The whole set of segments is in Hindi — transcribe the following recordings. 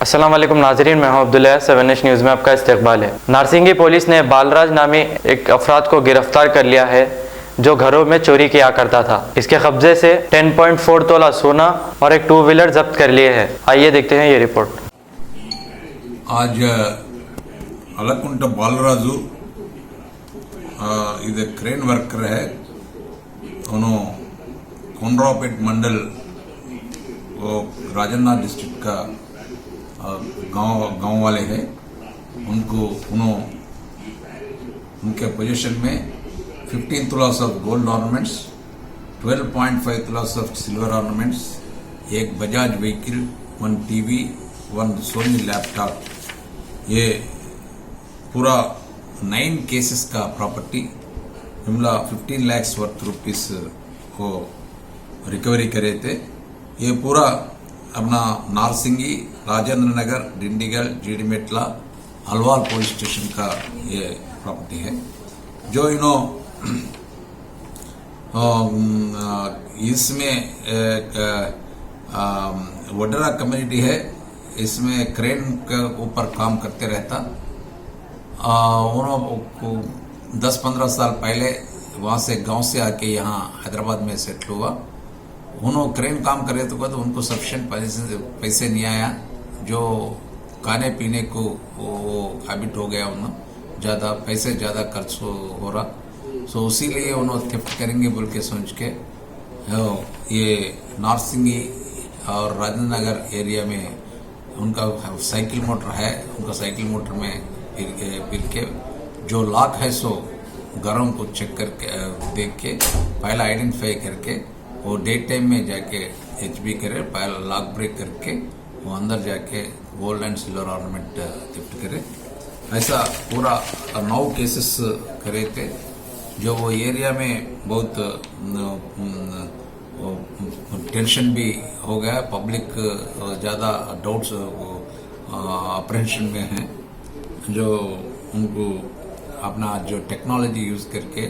अस्सलाम वालेकुम नाजरीन, मैं हूं अब्दुल्ला। 7 न्यूज़ में आपका इस्तकबाल है। नारसिंगी पुलिस ने बालराज नामी एक अफराद को गिरफ्तार कर लिया है जो घरों में चोरी किया करता था। इसके कब्जे से 10.4 तोला सोना और एक 2 व्हीलर जब्त कर लिए हैं। आइए देखते हैं ये रिपोर्ट। आज अलकुंट बालराजू ಇದು क्रेन वर्कर है। उन्होंने कोनरावपेट मंडल वो राजन्ना डिस्ट्रिक्ट का गांव वाले हैं। उनके पोजीशन में 15 tolas of gold ornaments, 12.5 tolas of silver ornaments, एक Bajaj vehicle, 1 TV, 1 Sony laptop, ये पूरा 9 केसेस का प्रॉपर्टी जुमला 15 लाख वर्थ रुपीस को रिकवरी करे थे। ये पूरा अपना नारसिंगी, राजेंद्र नगर, डिंडीगल, जीडीमेटला, अलवाल पुलिस स्टेशन का ये प्रॉपर्टी है। जो इसमें वडरा कम्युनिटी है, इसमें क्रेन के ऊपर काम करते रहता। उन्होंने 10-15 साल पहले वहाँ से गांव से आके यहाँ हैदराबाद में सेटल हुआ। उन्होंने क्रेन काम करे तो उनको सफिशिएंट पैसे नहीं आया, जो खाने पीने को वो हैबिट हो गया। उन्होंने ज़्यादा खर्च हो रहा, सो इसीलिए उन्होंने थेफ्ट करेंगे बोल के सोच के ये नारसिंगी और राजेंद्र नगर एरिया में उनका साइकिल मोटर है। उनका साइकिल मोटर में फिर के जो लॉक है सो घरों को चेक करके देख के पहला आइडेंटिफाई करके वो डे टाइम में जाके HB करे, पहला लॉक ब्रेक करके वो अंदर जाके gold and silver ornament theft करे। ऐसा पूरा 9 केसेस करे थे। जो वो एरिया में बहुत टेंशन भी हो गया, पब्लिक ज़्यादा डाउट्स अप्रहेंशन में है। जो उनको अपना जो टेक्नोलॉजी यूज़ करके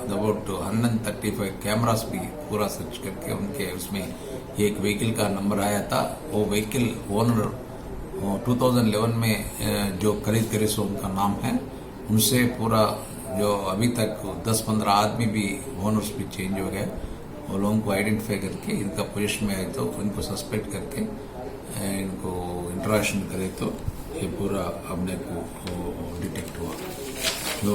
अबाउट 135 कैमरास भी पूरा सर्च करके उनके उसमें एक व्हीकल का नंबर आया था। वो व्हीकल ओनर 2011 में जो खरीद करे सो उनका नाम है। उनसे पूरा जो अभी तक 10-15 आदमी भी ओनर्स भी चेंज हो गए। वो लोगों को आइडेंटिफाई करके इनका पोजीशन में आए तो इनको सस्पेक्ट करके इनको इंट्रोगेशन करे तो ये पूरा अपने को डिटेक्ट हुआ। तो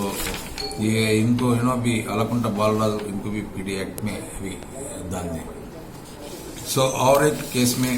ये इनको भी अलकुंट बालराज इनको भी PD एक्ट में अभी डाल दें। सो और एक केस में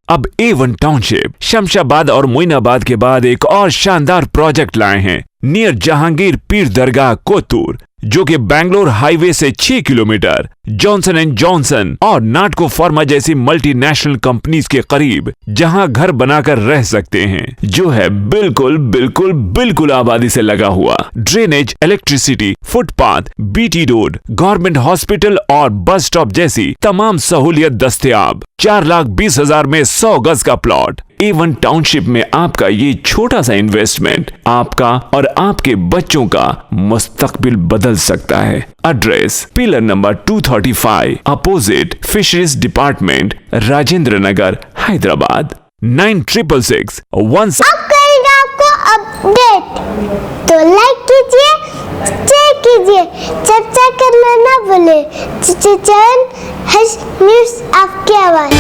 अब A1 टाउनशिप शमशाबाद और मोइनाबाद के बाद एक और शानदार प्रोजेक्ट लाए हैं नियर जहांगीर पीर दरगाह कोतूर, जो कि बैंगलोर हाईवे से 6 किलोमीटर जॉनसन एंड जॉनसन और नाटको फार्मा जैसी मल्टीनेशनल कंपनीज के करीब, जहां घर बनाकर रह सकते हैं, जो है बिल्कुल आबादी से लगा हुआ। Drainage, electricity, footpath, BT road, government hospital और बस स्टॉप जैसी तमाम सहूलियत दस्तयाब। 4,20,000 में 100 गज का प्लॉट। A1 टाउनशिप में आपका ये छोटा सा इन्वेस्टमेंट आपका और आपके बच्चों का मुस्तकबिल बदल सकता है। Address pillar number 235 opposite fisheries department, Rajendra Nagar, Hyderabad. 9666 अब करेंगे आपको अपडेट, तो लाइक कीजिए, शेयर कीजिए, चर्चा करना ना भूले। चैनल न्यूज़ आपकी आवाज़।